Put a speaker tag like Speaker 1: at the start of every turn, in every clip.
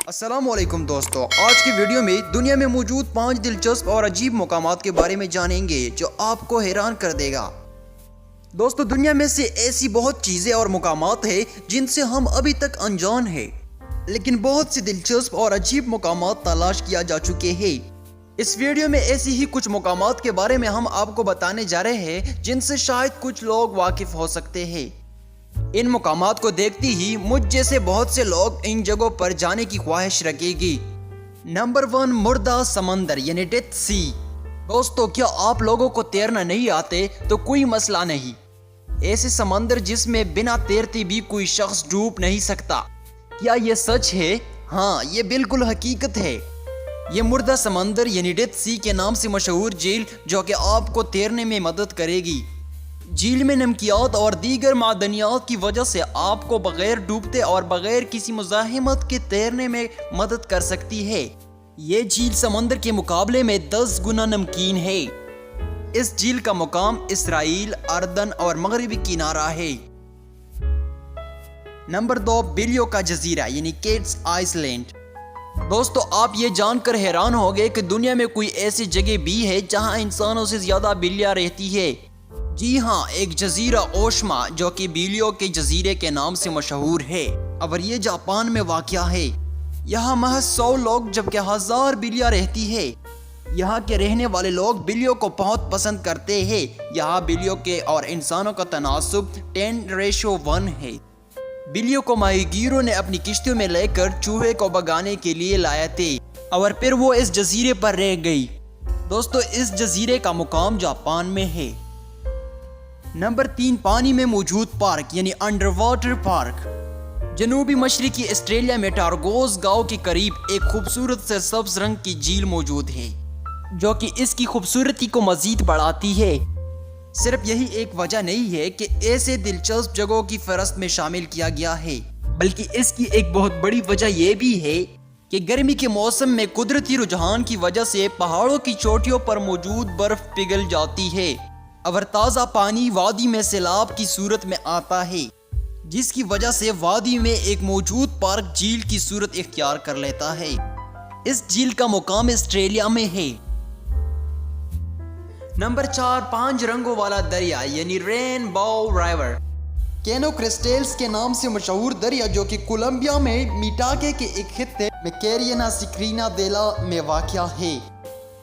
Speaker 1: السلام علیکم دوستو، آج کی ویڈیو میں دنیا میں موجود 5 دلچسپ اور عجیب مقامات کے بارے میں جانیں گے جو آپ کو حیران کر دے گا۔ دوستو، دنیا میں سے ایسی بہت چیزیں اور مقامات ہیں جن سے ہم ابھی تک انجان ہیں، لیکن بہت سی دلچسپ اور عجیب مقامات تلاش کیا جا چکے ہیں۔ اس ویڈیو میں ایسی ہی کچھ مقامات کے بارے میں ہم آپ کو بتانے جا رہے ہیں جن سے شاید کچھ لوگ واقف ہو سکتے ہیں۔ ان مقامات کو دیکھتی ہی مجھ جیسے بہت سے لوگ ان جگہوں پر جانے کی خواہش رکھے گی۔ نمبر 1، مردہ سمندر یعنی ڈیتھ سی۔ دوستو، کیا آپ لوگوں کو تیرنا نہیں آتے تو کوئی مسئلہ نہیں۔ ایسے سمندر جس میں بنا تیرتے بھی کوئی شخص ڈوب نہیں سکتا۔ کیا یہ سچ ہے؟ ہاں، یہ بالکل حقیقت ہے۔ یہ مردہ سمندر یعنی ڈیتھ سی کے نام سے مشہور جھیل جو کہ آپ کو تیرنے میں مدد کرے گی۔ جھیل میں نمکیات اور دیگر معدنیات کی وجہ سے آپ کو بغیر ڈوبتے اور بغیر کسی مزاحمت کے تیرنے میں مدد کر سکتی ہے۔ یہ جھیل سمندر کے مقابلے میں 10 گنا نمکین ہے۔ اس جھیل کا مقام اسرائیل، اردن اور مغربی کنارہ ہے۔ نمبر 2، بلیوں کا جزیرہ یعنی کیٹس آئس لینڈ۔ دوستو، آپ یہ جان کر حیران ہوگے کہ دنیا میں کوئی ایسی جگہ بھی ہے جہاں انسانوں سے زیادہ بلیاں رہتی ہے۔ جی ہاں، ایک جزیرہ اوشما جو کہ بلیوں کے جزیرے کے نام سے مشہور ہے اور یہ جاپان میں واقع ہے۔ یہاں محض 100 لوگ جبکہ 1000 بلیاں رہتی ہے۔ یہاں کے رہنے والے لوگ بلیوں کو بہت پسند کرتے ہیں۔ یہاں بلیوں کے اور انسانوں کا تناسب 10:1 ہے۔ بلیوں کو ماہی گیروں نے اپنی کشتیوں میں لے کر چوہے کو بھگانے کے لیے لائے تھے اور پھر وہ اس جزیرے پر رہ گئی۔ دوستو، اس جزیرے کا مقام جاپان میں ہے۔ نمبر 3، پانی میں موجود پارک یعنی انڈر واٹر پارک۔ جنوبی مشرقی آسٹریلیا میں ٹارگوز گاؤں کے قریب ایک خوبصورت سے سبز رنگ کی جھیل موجود ہے جو کہ اس کی خوبصورتی کو مزید بڑھاتی ہے۔ صرف یہی ایک وجہ نہیں ہے کہ ایسے دلچسپ جگہوں کی فہرست میں شامل کیا گیا ہے، بلکہ اس کی ایک بہت بڑی وجہ یہ بھی ہے کہ گرمی کے موسم میں قدرتی رجحان کی وجہ سے پہاڑوں کی چوٹیوں پر موجود برف پگھل جاتی ہے اور تازہ پانی وادی میں سیلاب کی صورت میں آتا ہے، جس کی وجہ سے وادی میں ایک موجود پارک جھیل کی صورت اختیار کر لیتا ہے۔ اس جھیل کا مقام آسٹریلیا میں ہے۔ نمبر 4، 5 رنگوں والا دریا یعنی رین بو ریور۔ کینو کرسٹلز کے نام سے مشہور دریا جو کہ کولمبیا میں میٹاکے کے ایک خطے میں کیرینا سکرینا دیلا میں واقع ہے۔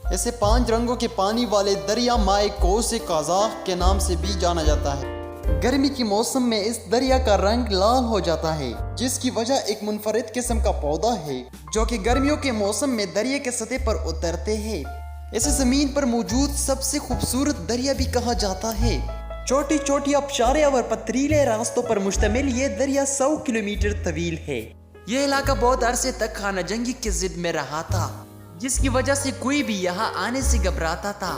Speaker 1: اسے 5 رنگوں کے پانی والے دریا مائے کوس قزاق کے نام سے بھی جانا جاتا ہے۔ گرمی کے موسم میں اس دریا کا رنگ لال ہو جاتا ہے، جس کی وجہ ایک منفرد قسم کا پودا ہے جو کہ گرمیوں کے موسم میں دریا کے سطح پر اترتے ہیں۔ اسے زمین پر موجود سب سے خوبصورت دریا بھی کہا جاتا ہے۔ چھوٹی چھوٹی آبشاریں اور پتھریلے راستوں پر مشتمل یہ دریا 100 کلومیٹر طویل ہے۔ یہ علاقہ بہت عرصے تک خانہ جنگی کی ضد میں رہا تھا، جس کی وجہ سے کوئی بھی یہاں آنے سے گھبراتا تھا۔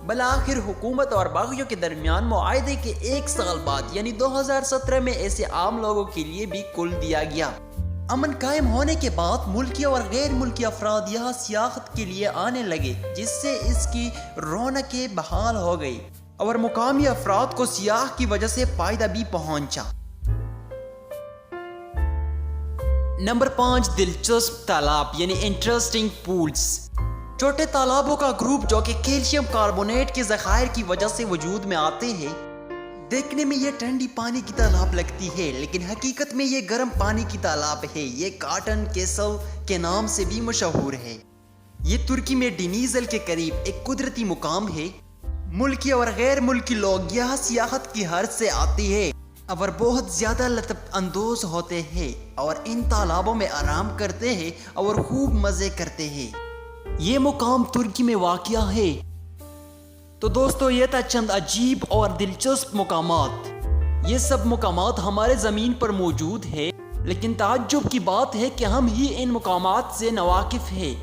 Speaker 1: بالآخر حکومت اور باغیوں کے درمیان معاہدے کے 1 سال بعد یعنی 2017 میں ایسے عام لوگوں کے لیے بھی کھول دیا گیا۔ امن قائم ہونے کے بعد ملکی اور غیر ملکی افراد یہاں سیاحت کے لیے آنے لگے، جس سے اس کی رونقیں بحال ہو گئی اور مقامی افراد کو سیاح کی وجہ سے فائدہ بھی پہنچا۔ نمبر 5، دلچسپ تالاب یعنی انٹرسٹنگ پولز۔ چھوٹے تالابوں کا گروپ جو کہ کیلشیم کاربونیٹ کے ذخائر کی وجہ سے وجود میں آتے ہیں۔ دیکھنے میں یہ ٹھنڈی پانی کی تالاب لگتی ہے، لیکن حقیقت میں یہ گرم پانی کی تالاب ہے۔ یہ کاٹن کیسل کے نام سے بھی مشہور ہے۔ یہ ترکی میں ڈینیزل کے قریب ایک قدرتی مقام ہے۔ ملکی اور غیر ملکی لوگ یہاں سیاحت کی غرض سے آتے ہیں اور بہت زیادہ لطف اندوز ہوتے ہیں اور ان تالابوں میں آرام کرتے ہیں اور خوب مزے کرتے ہیں۔ یہ مقام ترکی میں واقع ہے۔ تو دوستو، یہ تھا چند عجیب اور دلچسپ مقامات۔ یہ سب مقامات ہمارے زمین پر موجود ہے، لیکن تعجب کی بات ہے کہ ہم ہی ان مقامات سے ناواقف ہیں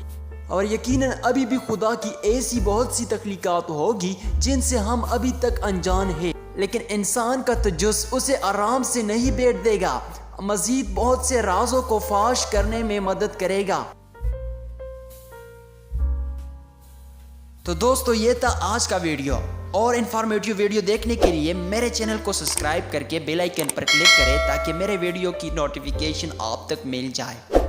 Speaker 1: اور یقیناً ابھی بھی خدا کی ایسی بہت سی تخلیقات ہوگی جن سے ہم ابھی تک انجان ہیں، لیکن انسان کا تجسس اسے آرام سے نہیں بیٹھ دے گا، مزید بہت سے رازوں کو فاش کرنے میں مدد کرے گا۔ تو دوستو، یہ تھا آج کا ویڈیو، اور انفارمیٹیو ویڈیو دیکھنے کے لیے میرے چینل کو سبسکرائب کر کے بیل آئیکن پر کلک کریں تاکہ میرے ویڈیو کی نوٹیفیکیشن آپ تک مل جائے۔